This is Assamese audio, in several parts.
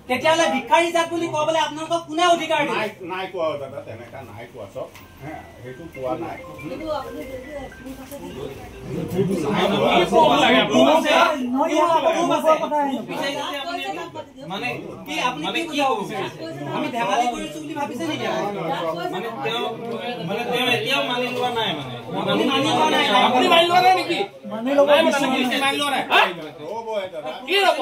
তেতিয়াহ'লে ভিক্ষাৰী জাত বুলি ক'বলৈ আপোনালোকক কোনে অধিকাৰ দিয়ে? নাই কোৱা দাদা, তেনেকা নাই কোৱা চব সেইটো কোৱা নাই। মানে কি আপুনি কি বুজাব বিচাৰিছে? আমি ধেমালি কৰিছো বুলি ভাবিছে নেকি? মানে তেওঁ এতিয়াও মানি লোৱা নাই, মানে মানি লোৱা নাই। আপুনি মানি লোৱা নাই নেকি? মানি লোৱা নাই। কি ৰ'ব?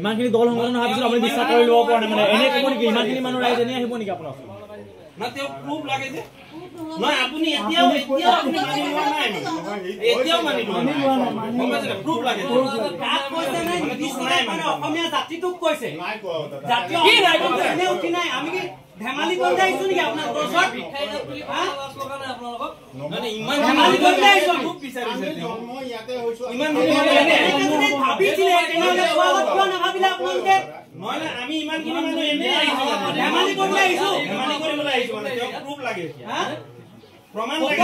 ইমানখিনি দল সংগঠন অহাৰ পিছত আপুনি বিশ্বাস কৰি ল'ব পৰা নাই, মানে এনে ক'ব নেকি? ইমানখিনি মানুহ ৰাইজ এনে আহিব নেকি আপোনাৰ? না তেওঁ প্ৰুফ লাগে যে নহয়, আপুনি এতিয়াও আপুনি মানি লোৱা নাই, এতিয়াও মানি লোৱা নাই, প্ৰুফ লাগে। তাক কৈছে নাই, মানে অসমীয়া জাতিটোক কৈছে, জাতীয় উঠি নাই। আমি কি ধেমালি কৰি আহিছো নেকি আপোনাৰ ওচৰত? ইমান ধেমালি কৰি আহিছো, খুব বিচাৰিছে ইমান ভাবিছিলে, নাভাবিলে আপোনালোকে? নহয় না, আমি ইমানখিনি মানুহ এনেই আহিছো, ধেমালি কৰিবলৈ আহিছো, ধেমালি কৰিবলৈ আহিছো, মানে তেওঁক প্ৰুফ লাগে, প্ৰমাণ লাগে।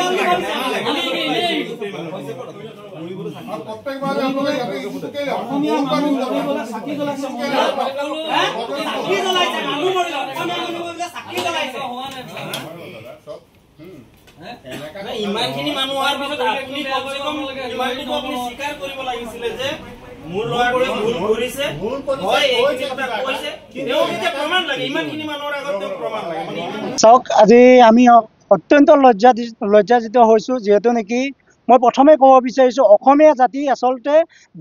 ইমানখিনি মানুহ অহাৰ পিছত আপুনি কমচে কম ইমানটো আপুনি স্বীকাৰ কৰিব লাগিছিলে যে মোৰ ল'ৰাটোৱে ভুল কৰিছে, হয় এইখিনি কথা কৈছে, তেওঁক এতিয়া প্ৰমাণ লাগে। ইমানখিনি মানুহৰ আগত তেওঁক প্ৰমাণ লাগে। চাওক, আজি আমি অত্যন্ত লজ্জাজিত হৈছোঁ, যিহেতু নেকি মই প্ৰথমে ক'ব বিচাৰিছোঁ, অসমীয়া জাতি আচলতে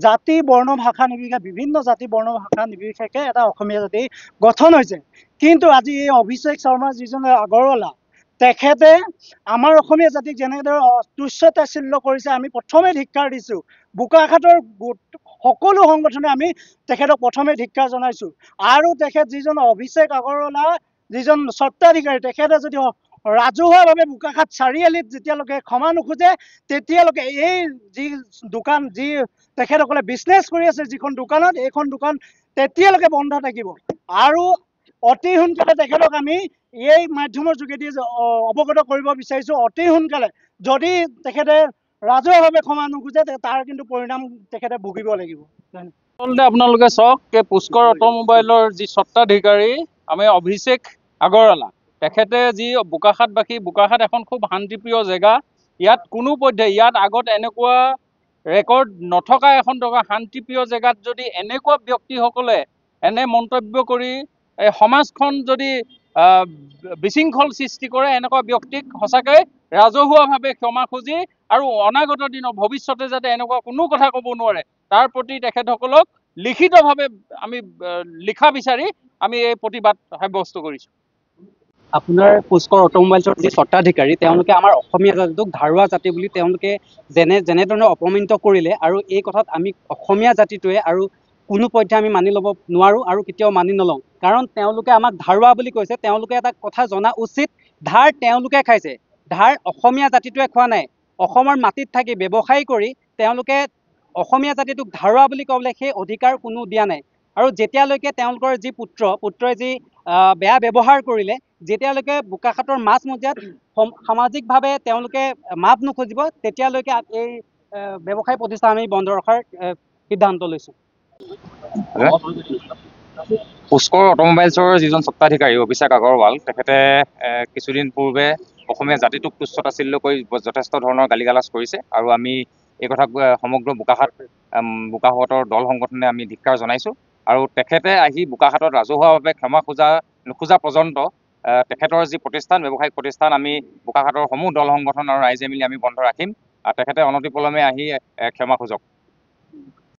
জাতি বৰ্ণ ভাষা নিৰ্বিশেষে, বিভিন্ন জাতি বৰ্ণ ভাষা নিৰ্বিশেষে এটা অসমীয়া জাতি গঠন হৈছে। কিন্তু আজি এই অভিষেক শৰ্মা যিজন আগৰৱালা, তেখেতে আমাৰ অসমীয়া জাতিক যেনেদৰে তুচ্ছ তাচ্ছিল্য কৰিছে, আমি প্ৰথমে ধিক্কাৰ দিছোঁ। বোকাখাতৰ সকলো সংগঠনে আমি তেখেতক প্ৰথমে ধিক্কাৰ জনাইছোঁ। আৰু তেখেত যিজন অভিষেক আগৰৱালা, যিজন স্বত্বাধিকাৰী, তেখেতে যদি ৰাজহুৱাভাৱে বোকাখাত চাৰিআলিত যেতিয়ালৈকে ক্ষমা নোখোজে, তেতিয়ালৈকে এই যি দোকান, যি তেখেতসকলে বিজনেছ কৰি আছে যিখন দোকানত, এইখন দোকান তেতিয়ালৈকে বন্ধ থাকিব। আৰু অতি সোনকালে তেখেতক আমি এই মাধ্যমৰ যোগেদি অৱগত কৰিব বিচাৰিছোঁ, অতি সোনকালে যদি তেখেতে ৰাজহুৱাভাৱে ক্ষমা নোখোজে, তাৰ কিন্তু পৰিণাম তেখেতে ভুগিব লাগিব। আচলতে আপোনালোকে চাওক, পুষ্কৰ অট'মোবাইলৰ যি স্বত্বাধিকাৰী আমি অভিষেক আগৰৱালা, তেখেতে যি বোকাখাতবাসী, বোকাখাত এখন খুব শান্তিপ্ৰিয় জেগা, ইয়াত কোনো পধ্যে ইয়াত আগত এনেকুৱা ৰেকৰ্ড নথকা এখন শান্তিপ্ৰিয় জেগাত যদি এনেকুৱা ব্যক্তিসকলে এনে মন্তব্য কৰি এই সমাজখন যদি বিশৃংখল সৃষ্টি কৰে, এনেকুৱা ব্যক্তিক সঁচাকৈ ৰাজহুৱাভাৱে ক্ষমা খুজি আৰু অনাগত দিনৰ ভৱিষ্যতে যাতে এনেকুৱা কোনো কথা ক'ব নোৱাৰে, তাৰ প্ৰতি তেখেতসকলক লিখিতভাৱে আমি লিখা বিচাৰি আমি এই প্ৰতিবাদ সাব্যস্ত কৰিছোঁ। আপোনাৰ পুষ্কৰ অট'মোবাইলছৰ যি স্বত্বাধিকাৰী, তেওঁলোকে আমাৰ অসমীয়া জাতিটোক ধাৰুৱা জাতি বুলি তেওঁলোকে যেনেধৰণে অপমানিত কৰিলে, আৰু এই কথাত আমি অসমীয়া জাতিটোৱে আৰু কোনো পধ্যে আমি মানি ল'ব নোৱাৰোঁ আৰু কেতিয়াও মানি নলওঁ। কাৰণ তেওঁলোকে আমাক ধাৰুৱা বুলি কৈছে। তেওঁলোকে এটা কথা জনা উচিত, ধাৰ তেওঁলোকে খাইছে, ধাৰ অসমীয়া জাতিটোৱে খোৱা নাই। অসমৰ মাটিত থাকি ব্যৱসায় কৰি তেওঁলোকে অসমীয়া জাতিটোক ধাৰুৱা বুলি ক'বলৈ সেই অধিকাৰ কোনো দিয়া নাই। আৰু যেতিয়ালৈকে তেওঁলোকৰ যি পুত্ৰই যি বেয়া ব্যৱহাৰ কৰিলে, যেতিয়ালৈকে বোকাখাতৰ মাজমজিয়াত সামাজিকভাৱে তেওঁলোকে মাপ নুখুজিব, তেতিয়ালৈকে এই ব্যৱসায় প্ৰতিষ্ঠান আমি বন্ধ ৰখাৰ সিদ্ধান্ত লৈছোঁ। পুষ্কৰ অট'মোবাইলছৰ যিজন স্বত্বাধিকাৰী অভিষেক আগৰৱাল, তেখেতে কিছুদিন পূৰ্বে অসমীয়া জাতিটোক তুচ্ছ তাচ্ছিল্য কৰি যথেষ্ট ধৰণৰ গালি গালাজ কৰিছে, আৰু আমি এই কথা সমগ্ৰ বোকাখাতৰ দল সংগঠনে আমি ধিক্কাৰ জনাইছোঁ। আৰু তেখেতে আহি বোকাখাতত ৰাজহুৱাভাৱে ক্ষমা নোখোজা পৰ্যন্ত তেখেতৰ যি প্ৰতিষ্ঠান, ব্যৱসায়িক প্ৰতিষ্ঠান, আমি বোকাখাতৰ সমূহ দল সংগঠন আৰু ৰাইজে মিলি আমি বন্ধ ৰাখিম। তেখেতে অনতিপলমে আহি ক্ষমা খোজক।